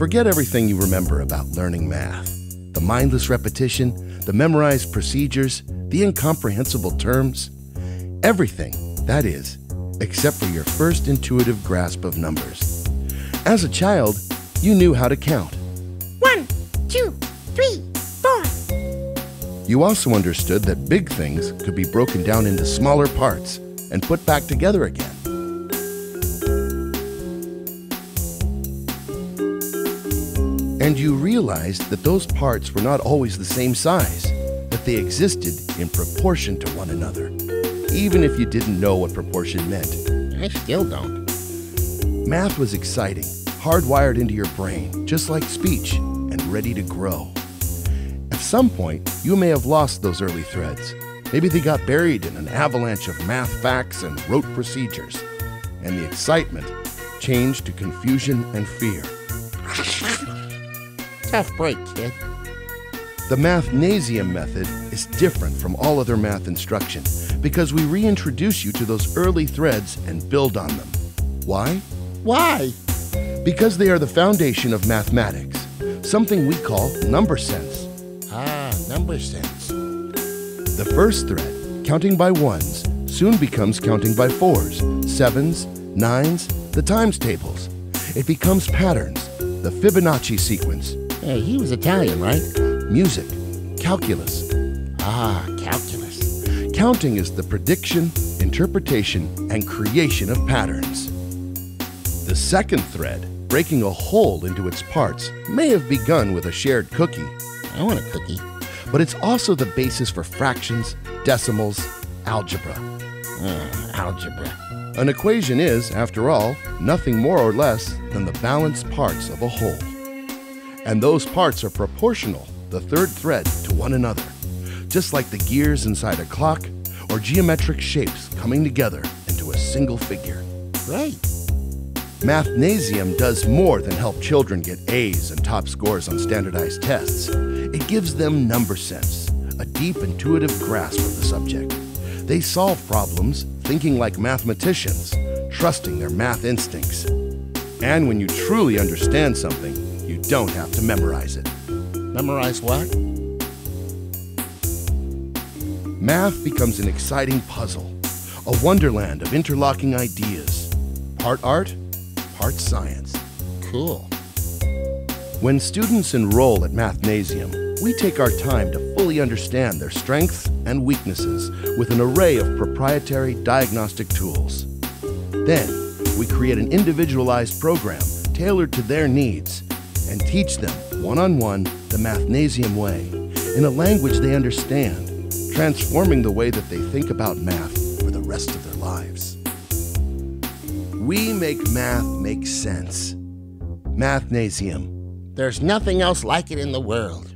Forget everything you remember about learning math. The mindless repetition, the memorized procedures, the incomprehensible terms. Everything, that is, except for your first intuitive grasp of numbers. As a child, you knew how to count. 1, 2, 3, 4. You also understood that big things could be broken down into smaller parts and put back together again. And you realized that those parts were not always the same size, that they existed in proportion to one another, even if you didn't know what proportion meant. I still don't. Math was exciting, hardwired into your brain, just like speech, and ready to grow. At some point, you may have lost those early threads. Maybe they got buried in an avalanche of math facts and rote procedures, and the excitement changed to confusion and fear. Tough break, kid. The Mathnasium method is different from all other math instruction because we reintroduce you to those early threads and build on them. Why? Why? Because they are the foundation of mathematics, something we call number sense. Ah, number sense. The first thread, counting by ones, soon becomes counting by fours, sevens, nines, the times tables. It becomes patterns, the Fibonacci sequence. Hey, he was Italian, right? Music, calculus. Ah, calculus. Counting is the prediction, interpretation, and creation of patterns. The second thread, breaking a whole into its parts, may have begun with a shared cookie. I want a cookie. But it's also the basis for fractions, decimals, algebra. Algebra. An equation is, after all, nothing more or less than the balanced parts of a whole. And those parts are proportional, the third thread, to one another, just like the gears inside a clock or geometric shapes coming together into a single figure. Right. Mathnasium does more than help children get A's and top scores on standardized tests. It gives them number sense, a deep intuitive grasp of the subject. They solve problems thinking like mathematicians, trusting their math instincts. And when you truly understand something, you don't have to memorize it. Memorize what? Math becomes an exciting puzzle, a wonderland of interlocking ideas. Part art, part science. Cool. When students enroll at Mathnasium, we take our time to fully understand their strengths and weaknesses with an array of proprietary diagnostic tools. Then, we create an individualized program tailored to their needs and teach them one-on-one the Mathnasium way in a language they understand, transforming the way that they think about math for the rest of their lives. We make math make sense. Mathnasium. There's nothing else like it in the world.